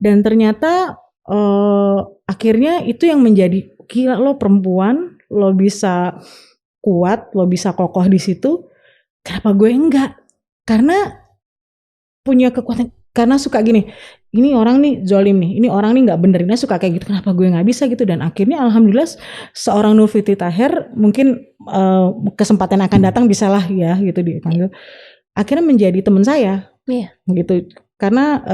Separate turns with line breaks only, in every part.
Dan ternyata akhirnya itu yang menjadi, gila lo perempuan, lo bisa kuat, lo bisa kokoh di situ, kenapa gue enggak? Karena punya kekuatan, karena suka gini, ini orang nih zolim nih, ini orang nih nggak bener, ini suka kayak gitu, kenapa gue nggak bisa gitu. Dan akhirnya alhamdulillah seorang Nurfiti Taher mungkin kesempatan akan datang bisalah ya gitu dipanggil, akhirnya menjadi teman saya gitu. Karena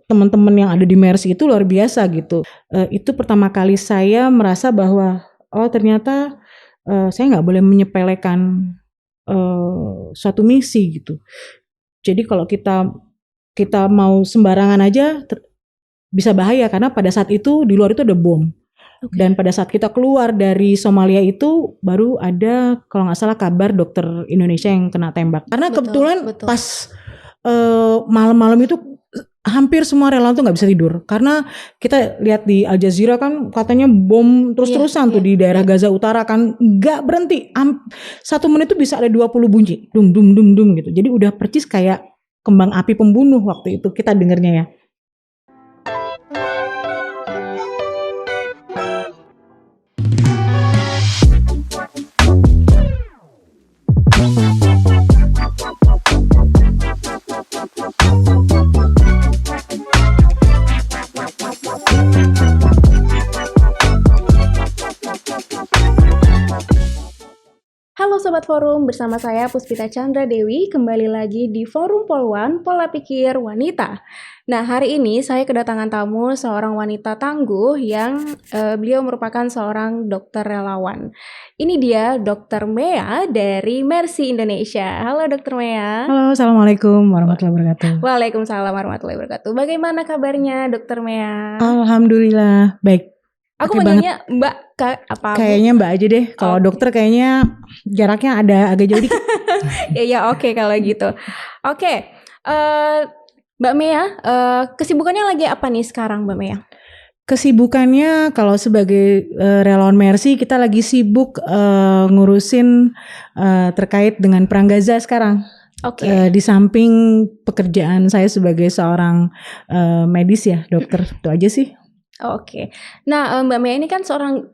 teman-teman yang ada di Mercy itu luar biasa gitu. Itu pertama kali saya merasa bahwa oh ternyata saya nggak boleh menyepelekan suatu misi gitu. Jadi kalau kita mau sembarangan aja bisa bahaya, karena pada saat itu di luar itu ada bom. Dan pada saat kita keluar dari Somalia itu baru ada kalau nggak salah kabar dokter Indonesia yang kena tembak. Karena kebetulan pas malam-malam itu hampir semua relawan tuh nggak bisa tidur, karena kita lihat di Al Jazeera kan katanya bom terus-terusan tuh di daerah Gaza Utara kan nggak berhenti. 1 menit itu bisa ada 20 bunyi, dum dum dum dum gitu. Jadi udah percis kayak kembang api pembunuh waktu itu kita dengernya ya.
Halo Sobat Forum, bersama saya Puspita Chandra Dewi, kembali lagi di Forum Polwan, Pola Pikir Wanita. Nah, hari ini saya kedatangan tamu seorang wanita tangguh yang beliau merupakan seorang dokter relawan. Ini dia Dr. Mea dari Mercy Indonesia. Halo Dr. Mea.
Halo, Assalamualaikum warahmatullahi wabarakatuh.
Waalaikumsalam warahmatullahi wabarakatuh. Bagaimana kabarnya Dr. Mea?
Alhamdulillah, baik.
Aku manggilnya Mbak apa?
Kayaknya Mbak aja deh. Kalau dokter kayaknya jaraknya ada agak jauh dikit.
Ya oke kalau gitu. Oke. Mbak Mea, kesibukannya lagi apa nih sekarang Mbak Mea?
Kesibukannya kalau sebagai relawan Mercy kita lagi sibuk ngurusin terkait dengan Perang Gaza sekarang. Di samping pekerjaan saya sebagai seorang medis ya, dokter, itu aja sih.
Oke. Nah, Mbak Mea ini kan seorang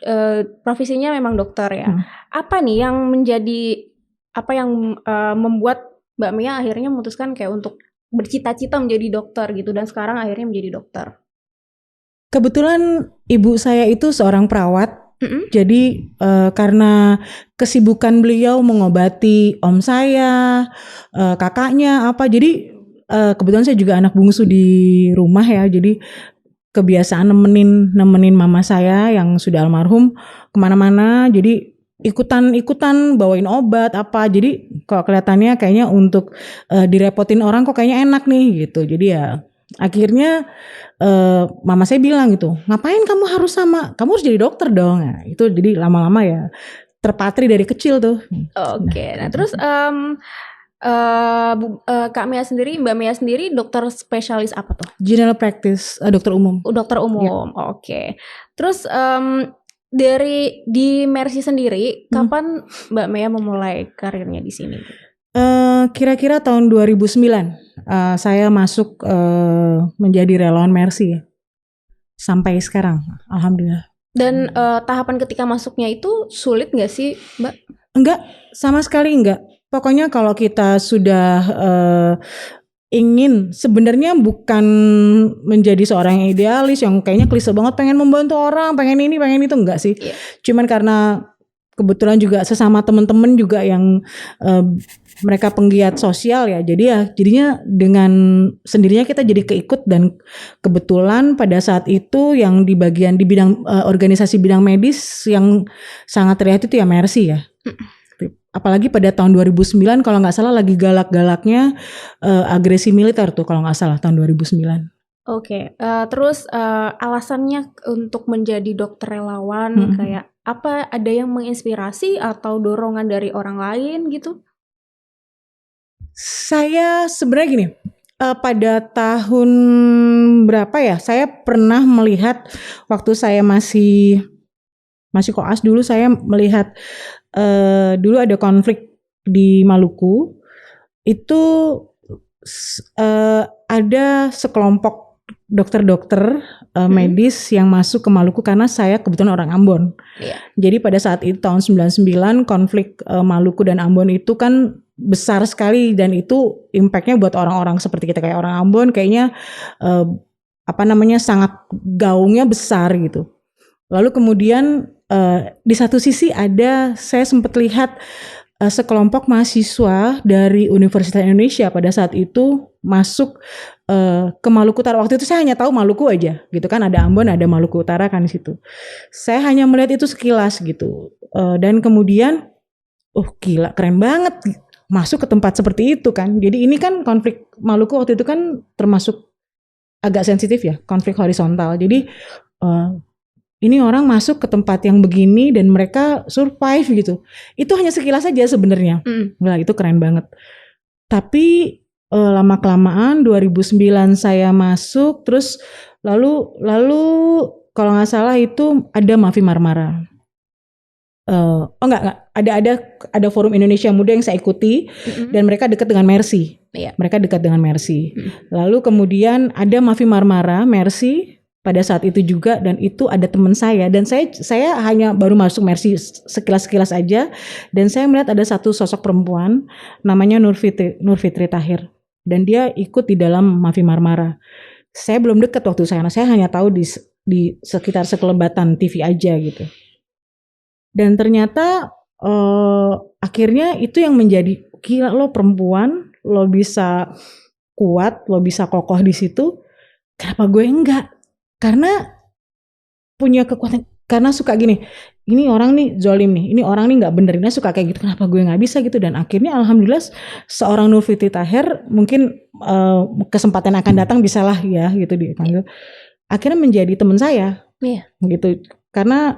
profesinya memang dokter ya. Apa nih yang membuat Mbak Mea akhirnya memutuskan kayak untuk bercita-cita menjadi dokter gitu, dan sekarang akhirnya menjadi dokter?
Kebetulan ibu saya itu seorang perawat. Jadi karena kesibukan beliau mengobati om saya, kakaknya jadi kebetulan saya juga anak bungsu di rumah ya, jadi kebiasaan nemenin mama saya yang sudah almarhum kemana-mana, jadi ikutan bawain obat apa. Jadi kok kelihatannya kayaknya untuk direpotin orang kok kayaknya enak nih gitu. Jadi ya akhirnya mama saya bilang gitu, ngapain kamu kamu harus jadi dokter dong. Nah, itu jadi lama-lama ya terpatri dari kecil tuh.
Oke. Nah terus Mbak Mea sendiri dokter spesialis apa tuh?
General practice, dokter umum.
Dokter umum, Oke. Terus di Mercy sendiri, kapan Mbak Mea memulai karirnya di sini?
Kira-kira tahun 2009 saya masuk menjadi relawan Mercy ya. Sampai sekarang, alhamdulillah.
Dan tahapan ketika masuknya itu sulit nggak sih, Mbak?
Enggak, sama sekali enggak. Pokoknya kalau kita sudah ingin, sebenarnya bukan menjadi seorang yang idealis yang kayaknya klise banget pengen membantu orang, pengen ini, pengen itu, enggak sih. Cuman karena kebetulan juga sesama teman-teman juga yang mereka penggiat sosial ya, jadi ya jadinya dengan sendirinya kita jadi keikut. Dan kebetulan pada saat itu yang di bidang organisasi bidang medis yang sangat terlihat itu ya Mercy ya. Apalagi pada tahun 2009 kalau nggak salah lagi galak-galaknya agresi militer tuh kalau nggak salah tahun 2009.
Oke. Terus alasannya untuk menjadi dokter relawan kayak apa? Ada yang menginspirasi atau dorongan dari orang lain gitu?
Saya sebenarnya gini, pada tahun berapa ya? Saya pernah melihat waktu saya masih koas dulu, saya melihat dulu ada konflik di Maluku. Itu ada sekelompok dokter-dokter medis yang masuk ke Maluku karena saya kebetulan orang Ambon.
Iya.
Jadi pada saat itu tahun 99 konflik Maluku dan Ambon itu kan besar sekali dan itu impactnya buat orang-orang seperti kita kayak orang Ambon kayaknya sangat gaungnya besar gitu. Lalu kemudian di satu sisi saya sempat lihat sekelompok mahasiswa dari Universitas Indonesia pada saat itu masuk ke Maluku Utara. Waktu itu saya hanya tahu Maluku aja gitu kan, ada Ambon, ada Maluku Utara kan di situ. Saya hanya melihat itu sekilas gitu. Dan kemudian gila keren banget masuk ke tempat seperti itu kan. Jadi ini kan konflik Maluku waktu itu kan termasuk agak sensitif ya, konflik horizontal. Jadi ini orang masuk ke tempat yang begini dan mereka survive gitu. Itu hanya sekilas saja sebenarnya. Nah, itu keren banget. Tapi lama-kelamaan 2009 saya masuk, terus lalu kalau nggak salah itu ada Mavi Marmara. Enggak, ada Forum Indonesia Muda yang saya ikuti dan mereka dekat dengan Mercy.
Iya.
Mereka dekat dengan Mercy. Lalu kemudian ada Mavi Marmara, Mercy pada saat itu juga, dan itu ada teman saya dan saya hanya baru masuk Mercy sekilas aja dan saya melihat ada satu sosok perempuan namanya Nur Fitri Tahir dan dia ikut di dalam Mavi Marmara. Saya belum dekat waktu saya hanya tahu di sekitar sekelebatan TV aja gitu. Dan ternyata akhirnya itu yang menjadi gila, lo perempuan, lo bisa kuat, lo bisa kokoh di situ. Kenapa gue enggak? Karena punya kekuatan, karena suka gini, ini orang nih zolim nih, ini orang nih nggak bener, ini suka kayak gitu, kenapa gue nggak bisa gitu. Dan akhirnya alhamdulillah seorang Nur Fitri Tahir mungkin kesempatan akan datang bisalah ya gitu dipanggil. Akhirnya menjadi teman saya, gitu. Karena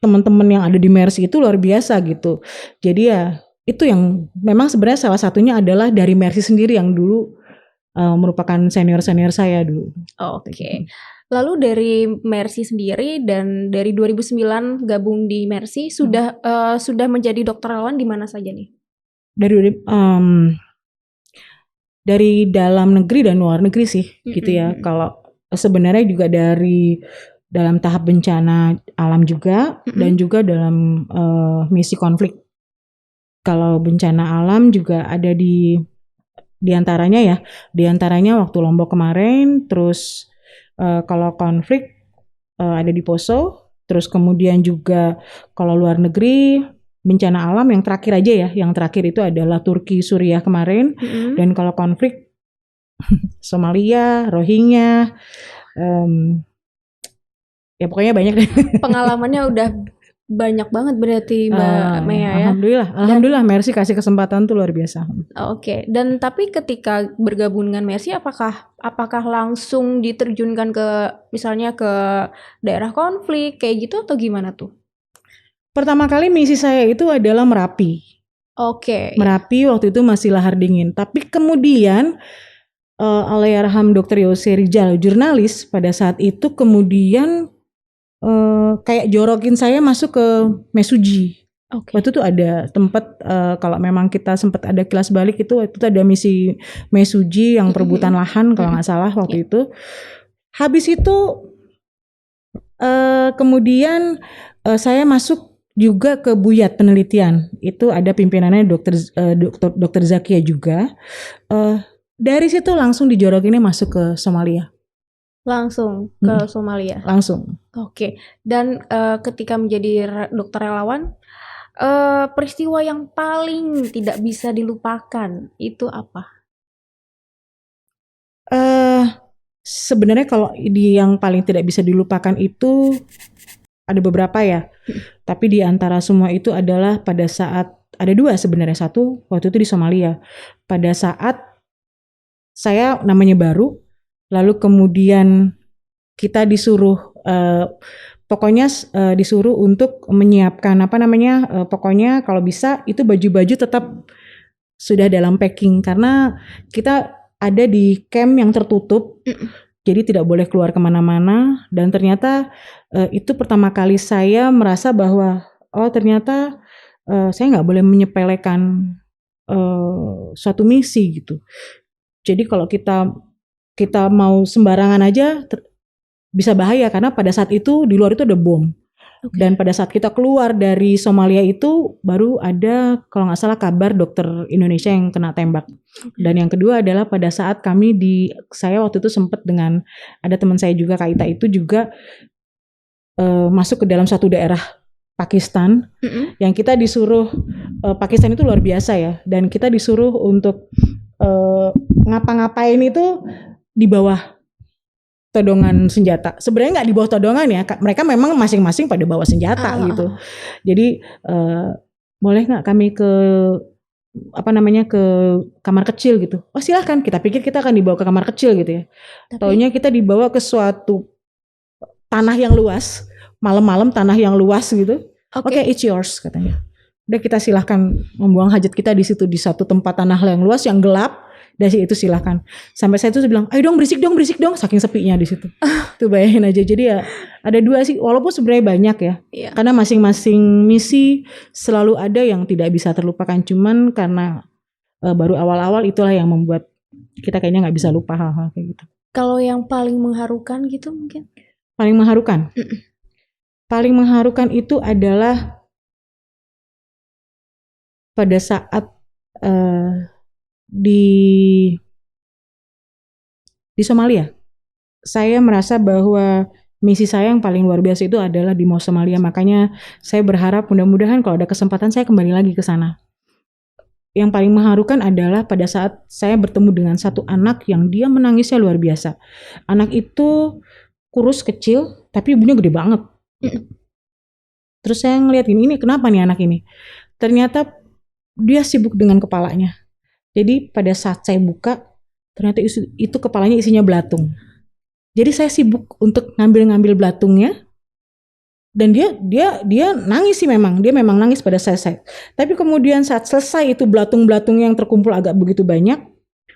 teman-teman yang ada di Mercy itu luar biasa gitu. Jadi ya itu yang memang sebenarnya salah satunya adalah dari Mercy sendiri yang dulu merupakan senior saya dulu.
Oke. Lalu dari Mercy sendiri dan dari 2009 gabung di Mercy sudah menjadi dokter relawan di mana saja nih?
Dari dalam negeri dan luar negeri sih gitu ya. Kalau sebenarnya juga dari dalam tahap bencana alam juga dan juga dalam misi konflik. Kalau bencana alam juga ada di antaranya waktu Lombok kemarin, terus kalau konflik ada di Poso, terus kemudian juga kalau luar negeri bencana alam yang terakhir aja ya, yang terakhir itu adalah Turki Suriah kemarin, dan kalau konflik Somalia, Rohingya, ya pokoknya banyak deh.
Pengalamannya udah banyak banget berarti Mbak Mea ya.
Alhamdulillah Mercy kasih kesempatan tuh luar biasa.
Oke. Dan tapi ketika bergabung dengan Mercy apakah langsung diterjunkan ke misalnya ke daerah konflik kayak gitu atau gimana tuh?
Pertama kali misi saya itu adalah Merapi.
Oke.
Merapi waktu itu masih lahar dingin, tapi kemudian Allahyarham Dr. Yose Rijal, jurnalis pada saat itu kemudian kayak jorokin saya masuk ke Mesuji. Waktu itu ada tempat kalau memang kita sempat ada kilas balik itu ada misi Mesuji yang perebutan lahan kalau nggak salah waktu itu. Habis itu kemudian saya masuk juga ke Buyat penelitian. Itu ada pimpinannya Dr. Zakia juga. Dari situ langsung dijorokinnya masuk ke Somalia.
Langsung ke Somalia?
Langsung.
Oke. Dan ketika menjadi dokter relawan, peristiwa yang paling tidak bisa dilupakan itu apa?
Sebenarnya kalau yang paling tidak bisa dilupakan itu ada beberapa ya. Tapi di antara semua itu adalah pada saat, ada dua sebenarnya. Satu waktu itu di Somalia. Pada saat saya namanya baru, lalu kemudian kita disuruh disuruh untuk menyiapkan pokoknya kalau bisa itu baju-baju tetap sudah dalam packing karena kita ada di camp yang tertutup, jadi tidak boleh keluar kemana-mana. Dan ternyata itu pertama kali saya merasa bahwa ternyata saya nggak boleh menyepelekan suatu misi gitu. Jadi kalau kita kita mau sembarangan aja bisa bahaya, karena pada saat itu di luar itu ada bom. Dan pada saat kita keluar dari Somalia itu baru ada kalau nggak salah kabar dokter Indonesia yang kena tembak. Dan yang kedua adalah pada saat saya waktu itu sempat dengan ada teman saya juga Kak Ita itu juga masuk ke dalam satu daerah Pakistan yang kita disuruh Pakistan itu luar biasa ya, dan kita disuruh untuk ngapa-ngapain itu di bawah todongan senjata. Sebenarnya nggak di bawah todongan ya, mereka memang masing-masing pada bawa senjata gitu. Jadi boleh nggak kami ke kamar kecil gitu? Oh silahkan. Kita pikir kita akan dibawa ke kamar kecil gitu ya. Taunya kita dibawa ke suatu tanah yang luas, malam-malam tanah yang luas gitu. Oke, it's yours katanya. Udah kita silahkan membuang hajat kita di situ, di satu tempat tanah yang luas yang gelap. Dari itu silahkan. Sampai saya tuh bilang, ayo dong berisik dong, saking sepinya di situ. Tuh bayangin aja. Jadi ya ada dua sih, walaupun sebenarnya banyak ya. Karena masing-masing misi selalu ada yang tidak bisa terlupakan. Cuman karena baru awal-awal itulah yang membuat kita kayaknya nggak bisa lupa hal-hal kayak gitu.
Kalau yang paling mengharukan gitu mungkin?
Paling mengharukan? Paling mengharukan itu adalah pada saat di Somalia. Saya merasa bahwa misi saya yang paling luar biasa itu adalah di Somalia. Makanya saya berharap mudah-mudahan kalau ada kesempatan saya kembali lagi ke sana. Yang paling mengharukan adalah pada saat saya bertemu dengan satu anak yang dia menangisnya luar biasa. Anak itu kurus kecil tapi ibunya gede banget. Terus saya ngeliat ini kenapa nih anak ini? Ternyata dia sibuk dengan kepalanya. Jadi pada saat saya buka, ternyata itu kepalanya isinya belatung. Jadi saya sibuk untuk ngambil belatungnya, dan dia nangis sih memang, dia memang nangis pada saya. Tapi kemudian saat selesai itu belatung-belatung yang terkumpul agak begitu banyak,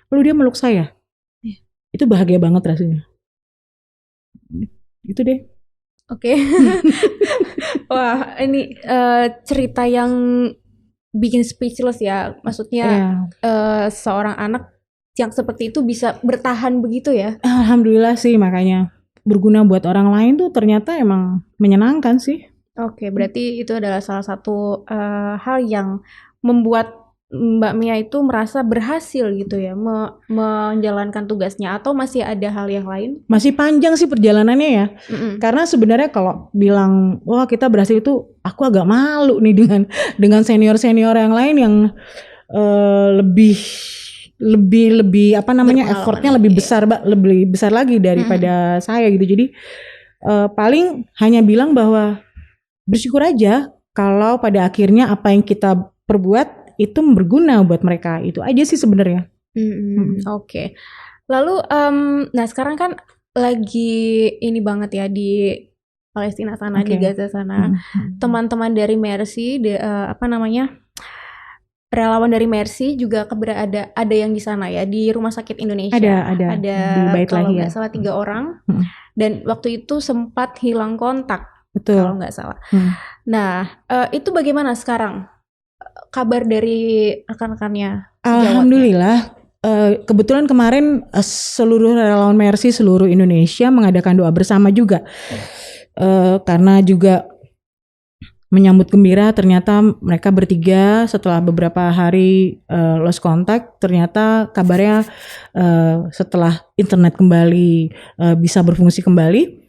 lalu dia meluk saya. Itu bahagia banget rasanya. Itu deh.
Oke. Wah, ini cerita yang bikin speechless ya, maksudnya seorang anak yang seperti itu bisa bertahan begitu ya.
Alhamdulillah sih, makanya berguna buat orang lain tuh ternyata emang menyenangkan sih.
Oke, berarti itu adalah salah satu hal yang membuat Mbak Mia itu merasa berhasil gitu ya menjalankan tugasnya, atau masih ada hal yang lain?
Masih panjang sih perjalanannya ya. Karena sebenarnya kalau bilang wah kita berhasil itu aku agak malu nih dengan senior-senior yang lain yang lebih effortnya lebih besar lagi daripada saya gitu. Jadi paling hanya bilang bahwa bersyukur aja kalau pada akhirnya apa yang kita perbuat itu berguna buat mereka. Itu aja sih sebenarnya.
Oke. Lalu nah sekarang kan lagi ini banget ya di Palestina sana, di Gaza sana. Teman-teman dari Mercy relawan dari Mercy juga ada yang di sana ya, di Rumah Sakit Indonesia.
Ada di Bait
kalau
Lahia.
nggak salah 3 orang. Dan waktu itu sempat hilang kontak.
Betul.
Kalau nggak salah. Nah, itu bagaimana sekarang? Kabar dari rekan-rekannya?
Alhamdulillah, kebetulan kemarin seluruh relawan Mercy seluruh Indonesia mengadakan doa bersama juga, karena juga menyambut gembira ternyata mereka bertiga setelah beberapa hari lost contact, ternyata kabarnya setelah internet kembali bisa berfungsi kembali,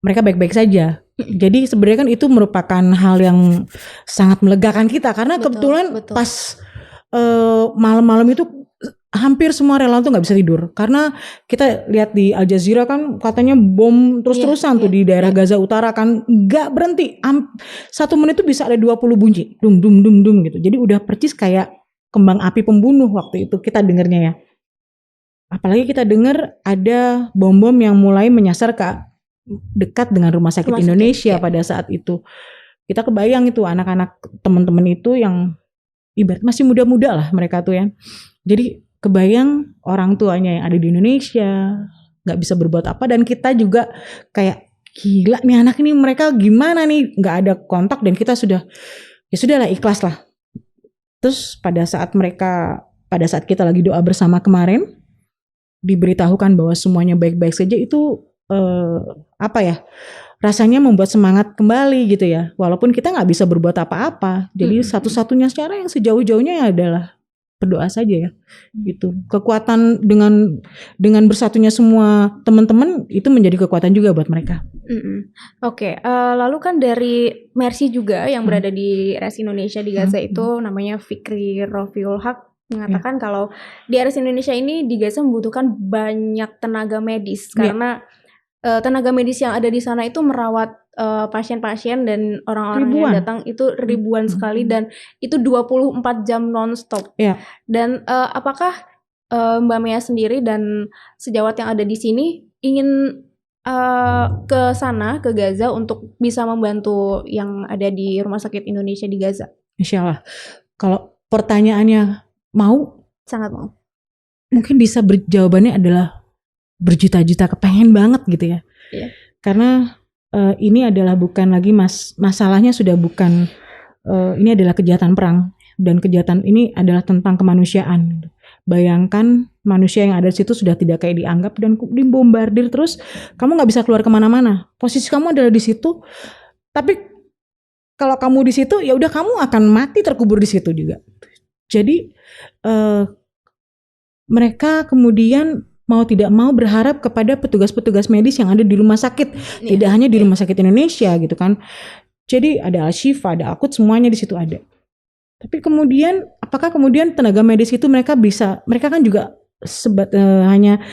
mereka baik-baik saja. Jadi sebenarnya kan itu merupakan hal yang sangat melegakan kita, karena kebetulan pas malam-malam itu hampir semua relawan tuh nggak bisa tidur, karena kita lihat di Al Jazeera kan katanya bom terus-terusan tuh di daerah Gaza Utara kan nggak berhenti, 1 menit itu bisa ada 20 bunyi, dum dum dum dum gitu. Jadi udah percis kayak kembang api pembunuh waktu itu kita dengernya ya. Apalagi kita dengar ada bom-bom yang mulai menyasar ke dekat dengan Rumah Sakit Indonesia pada saat itu. Kita kebayang itu anak-anak teman-teman itu yang ibarat masih muda-muda lah mereka tuh ya. Jadi kebayang orang tuanya yang ada di Indonesia nggak bisa berbuat apa, dan kita juga kayak gila nih anak ini, mereka gimana nih nggak ada kontak, dan kita ya sudahlah ikhlas lah. Terus pada saat kita lagi doa bersama kemarin, diberitahukan bahwa semuanya baik-baik saja itu apa ya? Rasanya membuat semangat kembali gitu ya. Walaupun kita nggak bisa berbuat apa-apa. Jadi satu-satunya cara yang sejauh-jauhnya adalah berdoa saja ya. Itu kekuatan dengan bersatunya semua teman-teman itu menjadi kekuatan juga buat mereka.
Oke, lalu kan dari Mercy juga yang berada di RS Indonesia di Gaza itu namanya Fikri Rofiul Haq mengatakan kalau di RS Indonesia ini di Gaza membutuhkan banyak tenaga medis karena tenaga medis yang ada di sana itu merawat pasien-pasien dan orang-orang yang datang itu ribuan sekali dan itu 24 jam nonstop. Dan apakah Mbak Mia sendiri dan sejawat yang ada di sini ingin ke sana, ke Gaza untuk bisa membantu yang ada di Rumah Sakit Indonesia di Gaza?
Insya Allah. Kalau pertanyaannya mau?
Sangat mau.
Mungkin bisa jawabannya adalah berjuta-juta, kepengen banget gitu ya. Karena ini adalah bukan lagi masalahnya sudah bukan ini adalah kejahatan perang dan kejahatan ini adalah tentang kemanusiaan. Bayangkan manusia yang ada di situ sudah tidak kayak dianggap dan dibombardir terus, kamu nggak bisa keluar kemana-mana. Posisi kamu adalah di situ, tapi kalau kamu di situ ya udah kamu akan mati terkubur di situ juga. Jadi mereka kemudian mau tidak mau berharap kepada petugas-petugas medis yang ada di rumah sakit, tidak hanya di Rumah Sakit Indonesia gitu kan. Jadi ada Al-Shifa, ada Al-Quds, semuanya di situ ada. Tapi kemudian apakah kemudian tenaga medis itu mereka kan juga hanya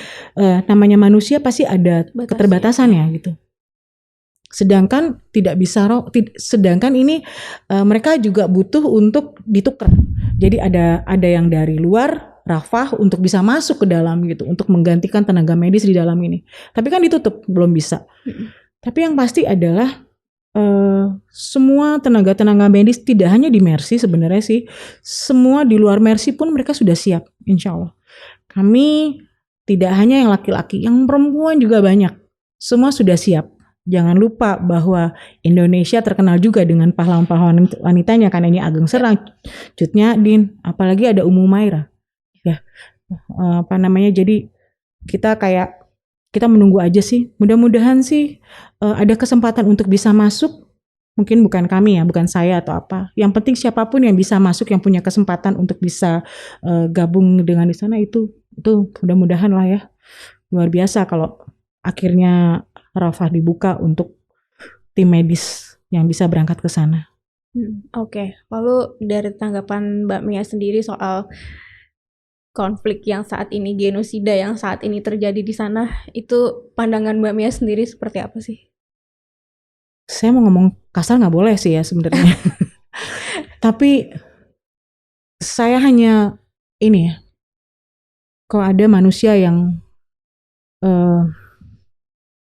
namanya manusia pasti ada keterbatasan ya gitu. Sedangkan sedangkan ini mereka juga butuh untuk ditukar. Jadi ada yang dari luar Rafah untuk bisa masuk ke dalam gitu, untuk menggantikan tenaga medis di dalam ini. Tapi kan ditutup, belum bisa. Tapi yang pasti adalah semua tenaga medis tidak hanya di Mercy sebenarnya sih, semua di luar Mercy pun mereka sudah siap, insya Allah. Kami tidak hanya yang laki-laki, yang perempuan juga banyak. Semua sudah siap. Jangan lupa bahwa Indonesia terkenal juga dengan pahlawan-pahlawan wanitanya, karena ini Ageng Serang, Cut Nyak-Dien, apalagi ada Ummu Maira. Ya, jadi kita menunggu aja sih. Mudah-mudahan sih ada kesempatan untuk bisa masuk. Mungkin bukan kami ya, bukan saya atau apa. Yang penting siapapun yang bisa masuk, yang punya kesempatan untuk bisa gabung dengan di sana itu mudah-mudahan lah ya. Luar biasa kalau akhirnya Rafah dibuka untuk tim medis yang bisa berangkat ke sana.
Oke. Lalu dari tanggapan Mbak Mia sendiri soal konflik yang saat ini, genosida yang saat ini terjadi di sana, itu pandangan Mbak Mia sendiri seperti apa sih?
Saya mau ngomong kasar nggak boleh sih ya sebenarnya. Tapi saya hanya ini ya, kalau ada manusia yang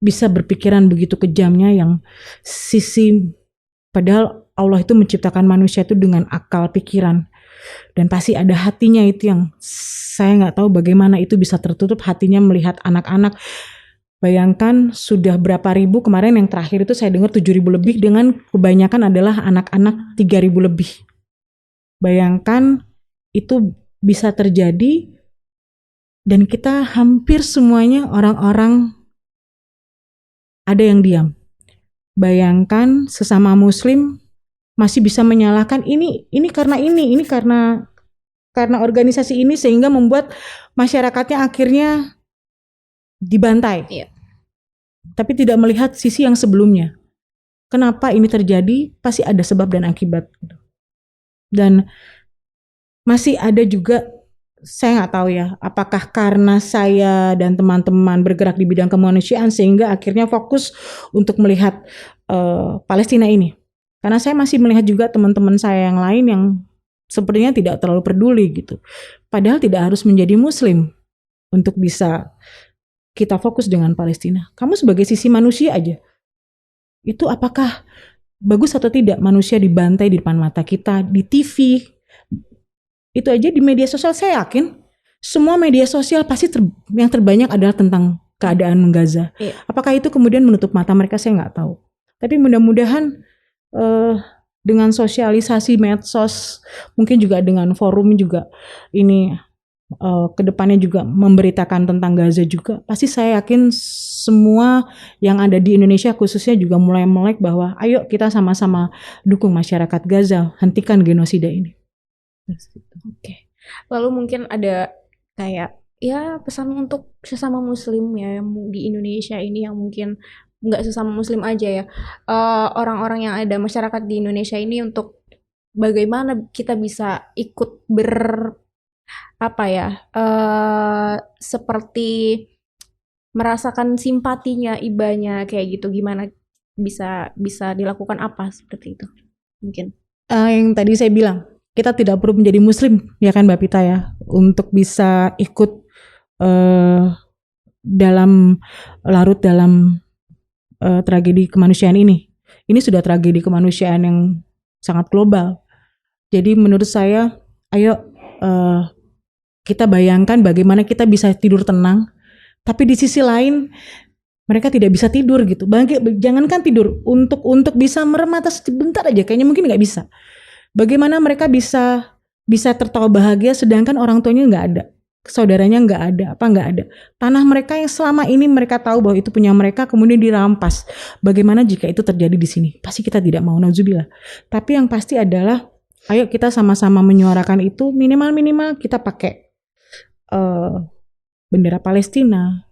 bisa berpikiran begitu kejamnya, yang padahal Allah itu menciptakan manusia itu dengan akal pikiran. Dan pasti ada hatinya itu yang saya nggak tahu bagaimana itu bisa tertutup hatinya melihat anak-anak. Bayangkan sudah berapa ribu, kemarin yang terakhir itu saya dengar 7.000 lebih, dengan kebanyakan adalah anak-anak 3.000 lebih. Bayangkan itu bisa terjadi dan kita hampir semuanya orang-orang ada yang diam. Bayangkan sesama muslim masih bisa menyalahkan ini karena organisasi ini sehingga membuat masyarakatnya akhirnya dibantai. Tapi tidak melihat sisi yang sebelumnya. Kenapa ini terjadi? Pasti ada sebab dan akibat. Dan masih ada juga, saya nggak tahu ya, apakah karena saya dan teman-teman bergerak di bidang kemanusiaan sehingga akhirnya fokus untuk melihat Palestina ini. Karena saya masih melihat juga teman-teman saya yang lain yang sepertinya tidak terlalu peduli gitu. Padahal tidak harus menjadi muslim untuk bisa kita fokus dengan Palestina. Kamu sebagai sisi manusia aja, itu apakah bagus atau tidak manusia dibantai di depan mata kita, di TV, itu aja di media sosial. Saya yakin semua media sosial pasti yang terbanyak adalah tentang keadaan Gaza. Apakah itu kemudian menutup mata mereka, saya nggak tahu. Tapi mudah-mudahan dengan sosialisasi medsos, mungkin juga dengan forum juga ini kedepannya juga memberitakan tentang Gaza juga, pasti saya yakin semua yang ada di Indonesia khususnya juga mulai melek bahwa ayo kita sama-sama dukung masyarakat Gaza, hentikan genosida ini.
Oke. Lalu mungkin ada kayak ya pesan untuk sesama muslim ya yang di Indonesia ini yang mungkin nggak sesama muslim aja ya. Orang-orang yang ada masyarakat di Indonesia ini untuk bagaimana kita bisa ikut seperti merasakan simpatinya ibanya kayak gitu, gimana bisa dilakukan apa seperti itu mungkin.
Yang tadi saya bilang, kita tidak perlu menjadi muslim ya kan Mbak Pita ya, untuk bisa ikut larut dalam tragedi kemanusiaan ini. Ini sudah tragedi kemanusiaan yang sangat global. Jadi menurut saya, ayo kita bayangkan bagaimana kita bisa tidur tenang, tapi di sisi lain mereka tidak bisa tidur gitu. Jangankan tidur, untuk bisa merem mata sebentar aja, kayaknya mungkin nggak bisa. Bagaimana mereka bisa tertawa bahagia sedangkan orang tuanya nggak ada, saudaranya nggak ada. Tanah mereka yang selama ini mereka tahu bahwa itu punya mereka kemudian dirampas. Bagaimana jika itu terjadi di sini? Pasti kita tidak mau, nauzubillah. Tapi yang pasti adalah ayo kita sama-sama menyuarakan itu, minimal kita pakai bendera Palestina,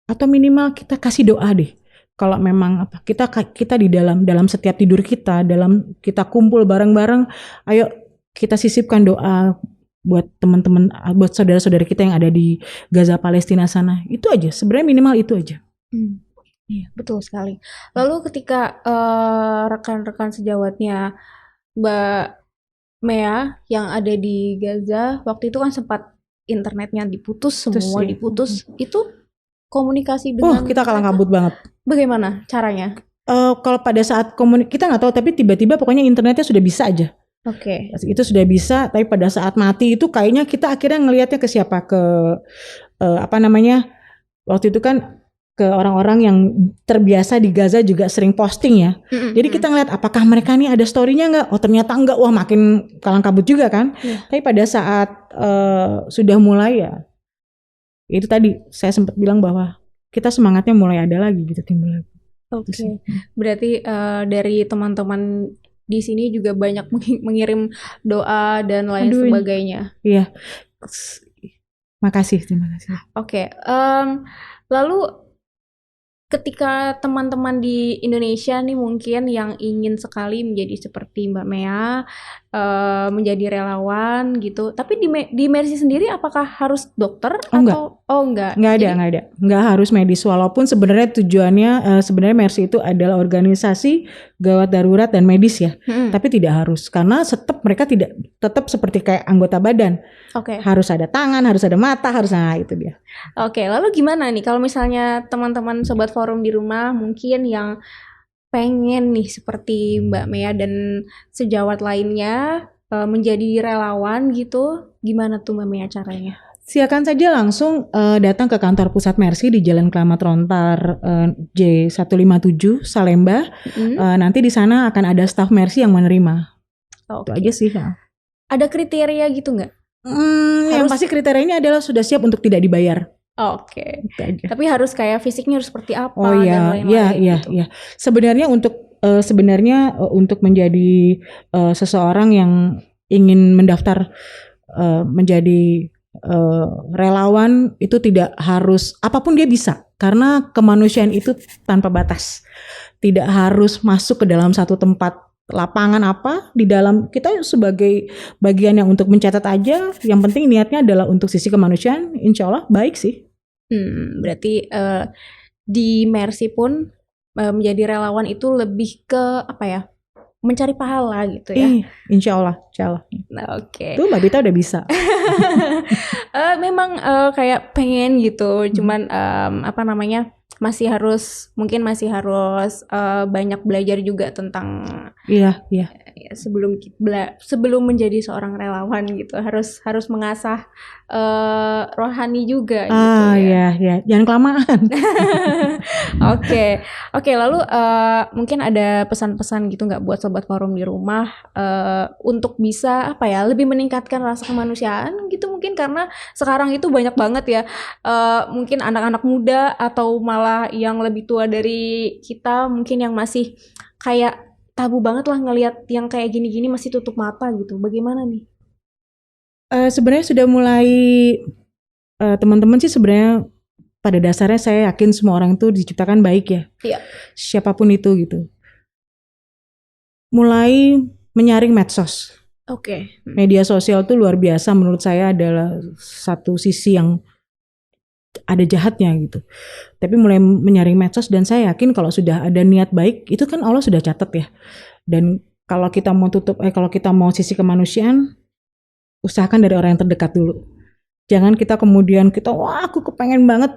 atau minimal kita kasih doa deh. Kalau memang kita di dalam setiap tidur kita, dalam kita kumpul bareng-bareng, ayo kita sisipkan doa buat teman-teman, buat saudara-saudara kita yang ada di Gaza Palestina sana. Itu aja, sebenarnya minimal itu aja.
Iya, betul sekali. Lalu ketika rekan-rekan sejawatnya Mbak Mea yang ada di Gaza, waktu itu kan sempat internetnya diputus, semua diputus. Itu komunikasi dengan
kita kalang kabut banget.
Bagaimana caranya?
Kalau pada saat kita nggak tahu, tapi tiba-tiba pokoknya internetnya sudah bisa aja.
Oke.
Itu sudah bisa, tapi pada saat mati itu kayaknya kita akhirnya ngelihatnya ke siapa? Waktu itu kan ke orang-orang yang terbiasa di Gaza juga sering posting ya. Jadi kita ngeliat apakah mereka nih ada story-nya nggak? Oh ternyata nggak, wah makin kalang kabut juga kan. Tapi pada saat sudah mulai ya, itu tadi saya sempat bilang bahwa kita semangatnya mulai ada lagi gitu, timbul lagi.
Oke. Berarti dari teman-teman di sini juga banyak mengirim doa dan lain sebagainya.
Iya. Makasih, terima kasih.
Oke. Lalu ketika teman-teman di Indonesia nih mungkin yang ingin sekali menjadi seperti Mbak Mea, menjadi relawan gitu. Tapi di Mercy sendiri apakah harus dokter atau enggak?
Enggak harus medis, walaupun sebenarnya tujuannya sebenarnya Mercy itu adalah organisasi gawat darurat dan medis ya. Tapi tidak harus, karena mereka tetap seperti kayak anggota badan.
Oke.
Harus ada tangan, harus ada mata, itu dia.
Oke, lalu gimana nih kalau misalnya teman-teman Sobat Forum di rumah mungkin yang pengen nih seperti Mbak Mea dan sejawat lainnya menjadi relawan gitu, gimana tuh Mbak Mea caranya?
Silakan saja langsung datang ke kantor pusat Mercy di Jalan Keramat Rontar J157 Salemba. Nanti di sana akan ada staf Mercy yang menerima. Itu aja sih.
Ada kriteria gitu nggak?
Yang pasti kriterianya adalah sudah siap untuk tidak dibayar.
Oke. Tapi harus kayak fisiknya harus seperti apa
dan lain-lain. Iya. Sebenarnya untuk menjadi seseorang yang ingin mendaftar menjadi relawan itu tidak harus, apapun dia bisa, karena kemanusiaan itu tanpa batas. Tidak harus masuk ke dalam satu tempat lapangan di dalam, kita sebagai bagian yang untuk mencatat aja, yang penting niatnya adalah untuk sisi kemanusiaan, insya Allah baik sih.
Berarti di Mercy pun menjadi relawan itu lebih ke mencari pahala gitu ya.
Insya Allah.
Oke.
Tuh Mbak Bita udah bisa.
Memang kayak pengen gitu, cuman masih harus banyak belajar juga tentang sebelum menjadi seorang relawan gitu harus mengasah rohani juga gitu ya.
Ya, jangan kelamaan.
Oke, lalu mungkin ada pesan-pesan gitu nggak buat sobat forum di rumah untuk bisa lebih meningkatkan rasa kemanusiaan gitu, mungkin karena sekarang itu banyak banget ya mungkin anak-anak muda atau malah yang lebih tua dari kita mungkin yang masih kayak tabu banget lah ngelihat yang kayak gini-gini, masih tutup mata gitu. Bagaimana nih?
Sebenarnya sudah mulai teman-teman sih sebenarnya pada dasarnya saya yakin semua orang itu diciptakan baik ya.
Iya.
Siapapun itu gitu. Mulai menyaring medsos.
Oke.
Media sosial tuh luar biasa menurut saya, adalah satu sisi yang ada jahatnya gitu. Tapi mulai menyaring medsos, dan saya yakin kalau sudah ada niat baik itu kan Allah sudah catat ya. Dan kalau kita mau kalau kita mau sisi kemanusiaan, usahakan dari orang yang terdekat dulu. Jangan kita kemudian wah aku kepengen banget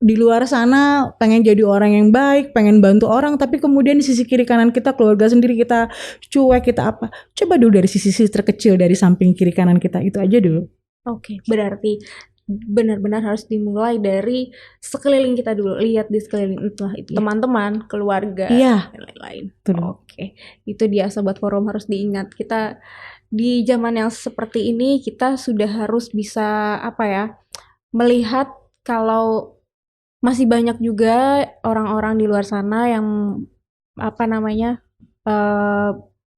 di luar sana, pengen jadi orang yang baik, pengen bantu orang, tapi kemudian di sisi kiri kanan kita, keluarga sendiri kita cuek, kita apa. Coba dulu dari sisi terkecil dari samping kiri kanan kita, itu aja dulu.
Oke, berarti benar-benar harus dimulai dari sekeliling kita dulu. Lihat di sekeliling, entah itu teman-teman, keluarga, dan lain-lain. Oke, itu dia sobat forum, harus diingat. Kita di zaman yang seperti ini kita sudah harus bisa melihat kalau masih banyak juga orang-orang di luar sana yang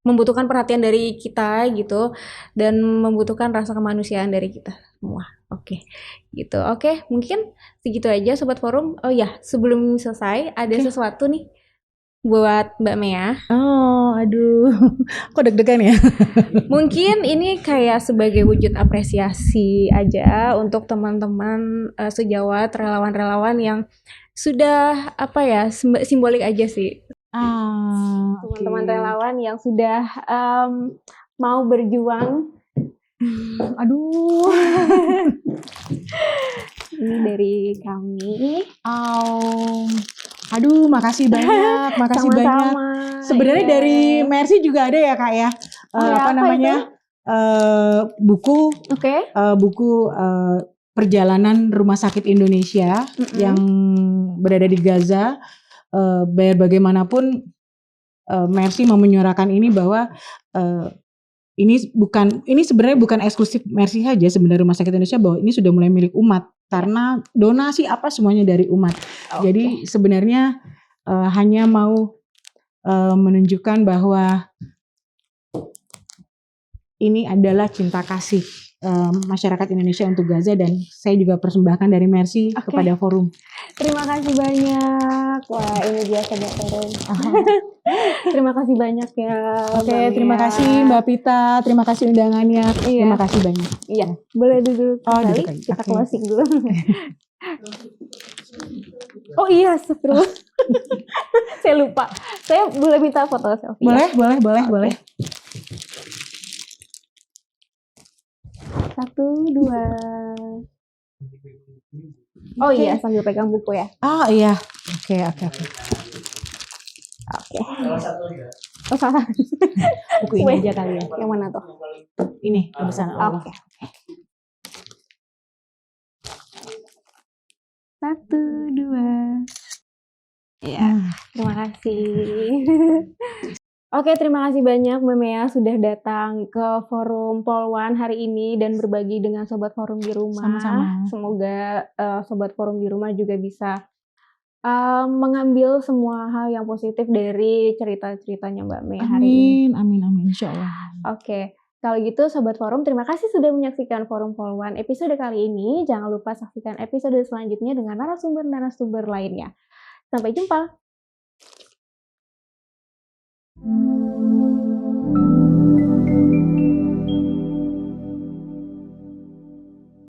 membutuhkan perhatian dari kita gitu, dan membutuhkan rasa kemanusiaan dari kita semua. Oke, gitu. Oke, mungkin segitu aja sobat forum. Oh ya, sebelum selesai ada sesuatu nih buat Mbak Mea.
Oh, aduh, kok deg-degan ya?
Mungkin ini kayak sebagai wujud apresiasi aja untuk teman-teman sejawat, relawan-relawan yang sudah simbolik aja sih. Teman-teman relawan yang sudah mau berjuang.
Aduh.
Ini dari kami.
Aduh, makasih banyak, makasih banyak. Sebenarnya dari Mercy juga ada ya Kak ya, buku, buku perjalanan Rumah Sakit Indonesia yang berada di Gaza. Biar bagaimanapun Mercy mau menyuarakan ini bahwa ini sebenarnya bukan eksklusif Mercy saja, sebenarnya Rumah Sakit Indonesia, bahwa ini sudah mulai milik umat karena donasi semuanya dari umat. Jadi sebenarnya hanya mau menunjukkan bahwa ini adalah cinta kasih masyarakat Indonesia untuk Gaza, dan saya juga persembahkan dari Mercy kepada forum.
Terima kasih banyak. Wah, ini dia sobat forum. Terima kasih banyak ya.
Terima kasih Mbak Pita, terima kasih undangannya. Terima kasih banyak.
Iya, boleh duduk kembali. Kita closing dulu. Oh iya, astagfirullah. Saya lupa. Saya boleh minta foto selfie?
Boleh.
1, 2. Oh iya, sambil pegang buku ya.
Oh iya. Oke.
Oh salah.
Buku ini aja kali ya.
Yang mana tuh?
Ini, di sana.
Oke. 1, 2. Ya, terima kasih. Oke, terima kasih banyak Mbak Mea sudah datang ke forum Polwan hari ini dan berbagi dengan sobat forum di rumah.
Sama-sama.
Semoga sobat forum di rumah juga bisa mengambil semua hal yang positif dari cerita-ceritanya Mbak Mea hari ini.
Amin, insyaallah.
Oke, kalau gitu sobat forum, terima kasih sudah menyaksikan forum Polwan episode kali ini. Jangan lupa saksikan episode selanjutnya dengan narasumber lainnya. Sampai jumpa.